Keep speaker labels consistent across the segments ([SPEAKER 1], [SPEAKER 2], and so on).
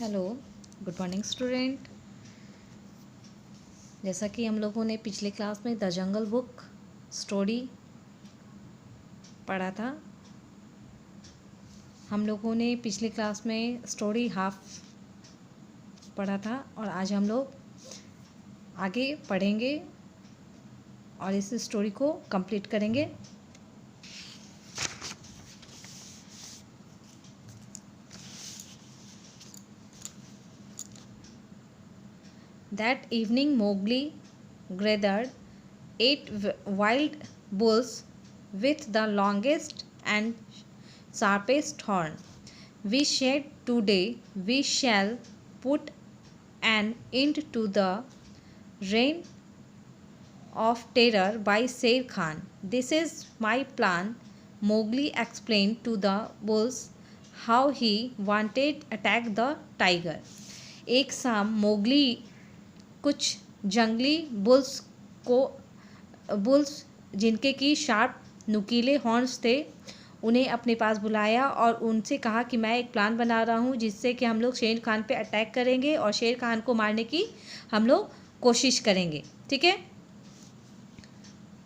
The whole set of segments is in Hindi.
[SPEAKER 1] Hello, good morning student. जैसा कि हम लोगों ने पिछले क्लास में द जंगल बुक स्टोरी पढ़ा था, हम लोगों ने पिछले क्लास में स्टोरी हाफ पढ़ा था और आज हम लोग आगे पढ़ेंगे और इस स्टोरी को कंप्लीट करेंगे। That evening Mowgli gathered 8 wild bulls with the longest and sharpest horn. We said, "Today we shall put an end to the reign of terror by Sher Khan. This is my plan." Mowgli explained to the bulls how he wanted to attack the tiger. एक शाम मोगली कुछ जंगली बुल्स जिनके की शार्प नुकीले हॉर्न्स थे उन्हें अपने पास बुलाया और उनसे कहा कि मैं एक प्लान बना रहा हूँ जिससे कि हम लोग शेर खान पे अटैक करेंगे और शेर खान को मारने की हम लोग कोशिश करेंगे। ठीक है,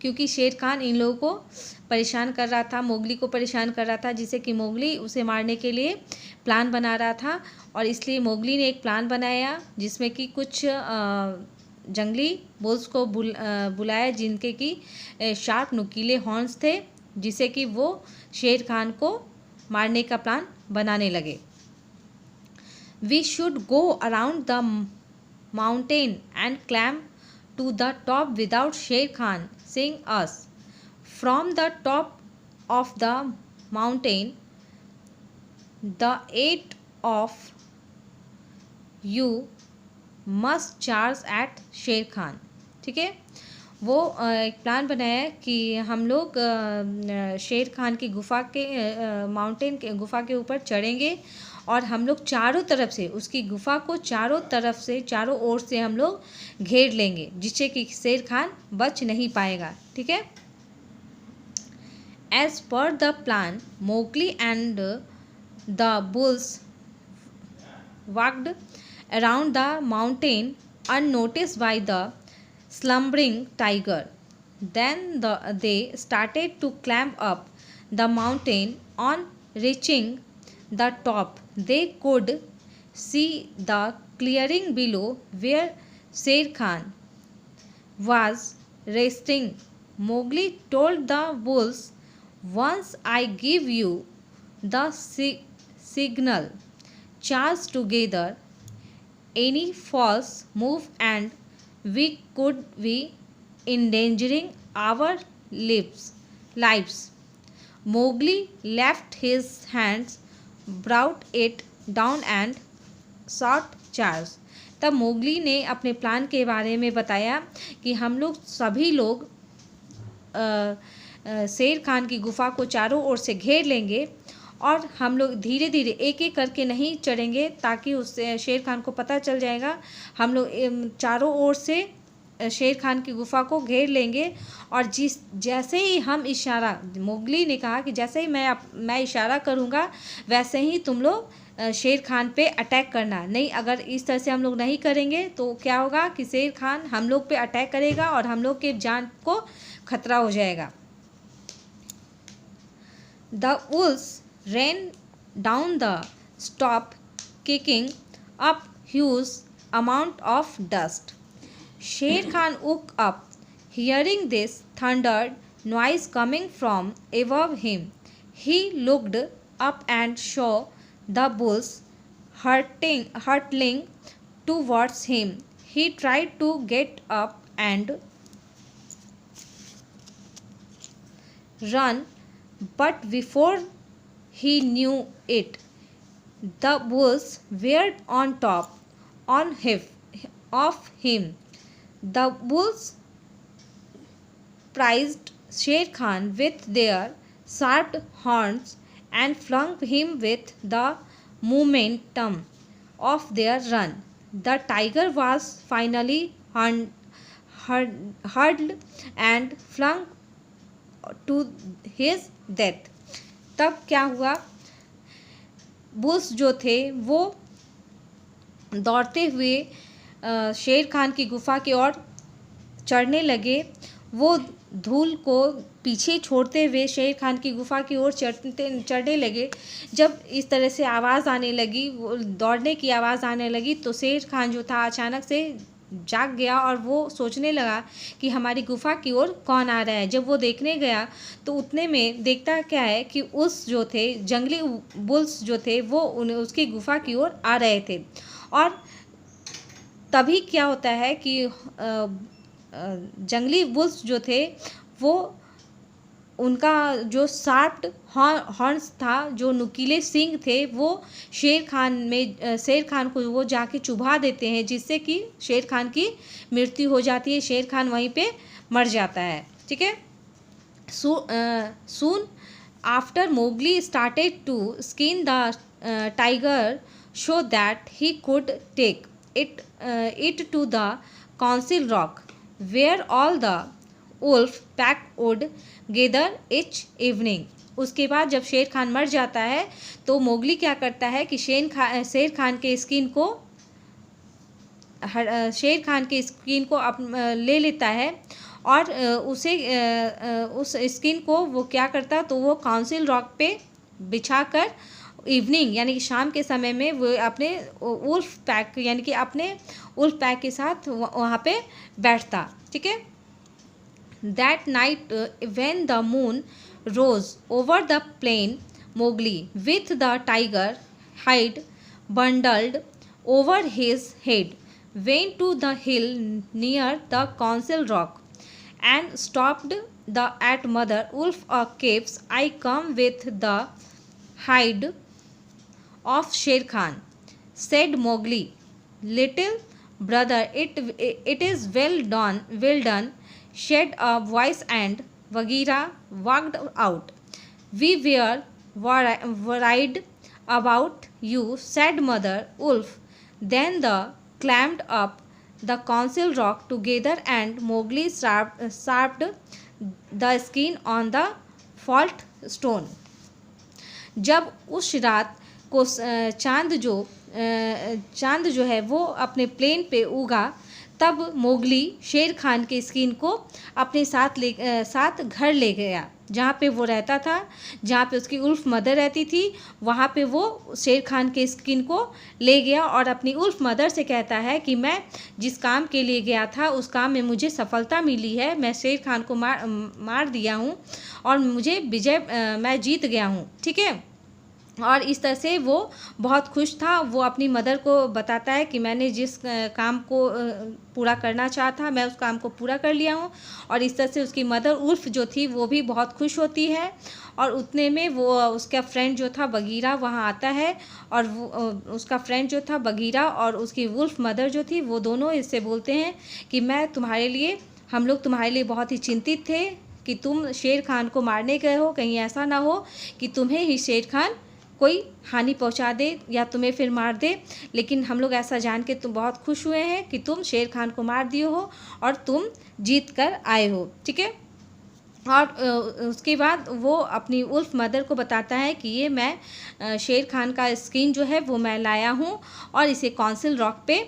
[SPEAKER 1] क्योंकि शेर खान इन लोगों को परेशान कर रहा था, मोगली को परेशान कर रहा था, जिससे कि मोगली उसे मारने के लिए प्लान बना रहा था। और इसलिए मोगली ने एक प्लान बनाया जिसमें कि कुछ जंगली बुल्स को बुलाया जिनके कि शार्प नुकीले हॉर्न्स थे, जिससे कि वो शेर खान को मारने का प्लान बनाने लगे। We should go around the mountain and climb to the top without Sher Khan seeing us. From the top of the mountain, the 8 of you must charge at Sher Khan. ठीक है, वो एक प्लान बनाया कि हम लोग शेर खान की गुफा के माउंटेन के गुफा के ऊपर चढ़ेंगे और हम लोग चारों तरफ से उसकी गुफा को चारों तरफ से चारों ओर से हम लोग घेर लेंगे, जिससे कि शेर खान बच नहीं पाएगा। ठीक है, as per the plan Mowgli and the bulls walked around the mountain unnoticed by the slumbering tiger. Then they started to climb up the mountain. On reaching the top, they could see the clearing below where Sher Khan was resting. Mowgli told the bulls, "Once I give you the signal, charge together. Any false move and we could be endangering our lives." Mowgli left his hands, brought it down and shot charge. तब मोगली ने अपने प्लान के बारे में बताया कि हम लोग सभी लोग शेर खान की गुफा को चारों ओर से घेर लेंगे और हम लोग धीरे धीरे एक एक करके नहीं चढ़ेंगे ताकि उससे शेर खान को पता चल जाएगा। हम लोग चारों ओर से शेर खान की गुफा को घेर लेंगे और जैसे ही हम इशारा, मोगली ने कहा कि जैसे ही मैं इशारा करूँगा वैसे ही तुम लोग शेर खान पे अटैक करना। नहीं, अगर इस तरह से हम लोग नहीं करेंगे तो क्या होगा कि शेर खान हम लोग पे अटैक करेगा और हम लोग के जान को खतरा हो जाएगा। The wolves ran down the slope, kicking up huge amount of dust. Sher Khan woke up, hearing this thundered noise coming from above him. He looked up and saw the bulls hurtling towards him. He tried to get up and run, but before he knew it, the bulls were on top of him. The bulls prized Sher Khan with their sharp horns and flung him with the momentum of their run. The tiger was finally hurled and flung to his death. तब क्या हुआ, बुल्स जो थे वो दौड़ते हुए शेर खान की गुफा की ओर चढ़ने लगे। वो धूल को पीछे छोड़ते हुए शेर खान की गुफा की ओर चढ़ने लगे। जब इस तरह से आवाज़ आने लगी, वो दौड़ने की आवाज़ आने लगी, तो शेर खान जो था अचानक से जाग गया और वो सोचने लगा कि हमारी गुफा की ओर कौन आ रहा है। जब वो देखने गया तो उतने में देखता क्या है कि उस जो थे जंगली बुल्स जो थे वो उसकी गुफा की ओर आ रहे थे। और तभी क्या होता है कि जंगली बुल्स जो थे वो उनका जो शार्प्ड हॉर्न्स था, जो नुकीले सींग थे, वो शेर खान को वो जाके चुभा देते हैं, जिससे कि शेर खान की मृत्यु हो जाती है। शेर खान वहीं पे मर जाता है। ठीक है। Soon after Mowgli started to skin the tiger so that he could take it to the council rock, where all the wolf pack would gather each evening. उसके बाद जब शेर खान मर जाता है तो मोगली क्या करता है कि शेर खान के स्किन को ले लेता है और उस स्किन को वो क्या करता, तो वो काउंसिल रॉक पे बिछाकर इवनिंग यानी कि शाम के समय में वो अपने उल्फ पैक के साथ वहाँ पे बैठता। ठीक है। That night when the moon rose over the plain, Mowgli, with the tiger hide bundled over his head, went to the hill near the council rock and stopped at Mother Wolf caves. I come with the hide of Sher Khan, said Mowgli. Little brother, it is well done, said a voice, and Bagheera walked out. We were worried about you, said Mother Wolf. Then they climbed up the council rock together, and Mowgli sharpened the skin on the fault stone. जब उस रात को चांद जो है वो अपने प्लेन पे उगा, तब मोगली शेर खान के स्किन को अपने साथ घर ले गया, जहाँ पे वो रहता था, जहाँ पे उसकी उल्फ मदर रहती थी। वहाँ पे वो शेर खान के स्किन को ले गया और अपनी उल्फ मदर से कहता है कि मैं जिस काम के लिए गया था उस काम में मुझे सफलता मिली है, मैं शेर खान को मार दिया हूँ और मैं जीत गया हूँ। ठीक है। और इस तरह से वो बहुत खुश था। वो अपनी मदर को बताता है कि मैंने जिस काम को पूरा करना चाहा मैं उस काम को पूरा कर लिया हूँ। और इस तरह से उसकी मदर उल्फ जो थी वो भी बहुत खुश होती है। और उतने में वो उसका फ्रेंड जो था बगीरा वहाँ आता है, और उसका फ्रेंड जो था बगीरा और उसकी उल्फ मदर जो थी वो दोनों इससे बोलते हैं कि हम लोग तुम्हारे लिए बहुत ही चिंतित थे कि तुम शेर खान को मारने गए हो, कहीं ऐसा ना हो कि तुम्हें ही शेर खान कोई हानि पहुंचा दे या तुम्हें फिर मार दे। लेकिन हम लोग ऐसा जान के तुम बहुत खुश हुए हैं कि तुम शेर खान को मार दिए हो और तुम जीत कर आए हो। ठीक है। और उसके बाद वो अपनी उल्फ मदर को बताता है कि ये मैं शेर खान का स्किन जो है वो मैं लाया हूँ और इसे काउंसिल रॉक पे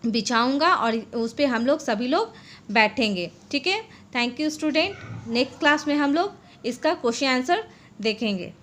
[SPEAKER 1] बिछाऊंगा और उस पर हम लोग सभी लोग बैठेंगे। ठीक है। Thank you student. Next class में हम लोग इसका क्वेश्चन आंसर देखेंगे।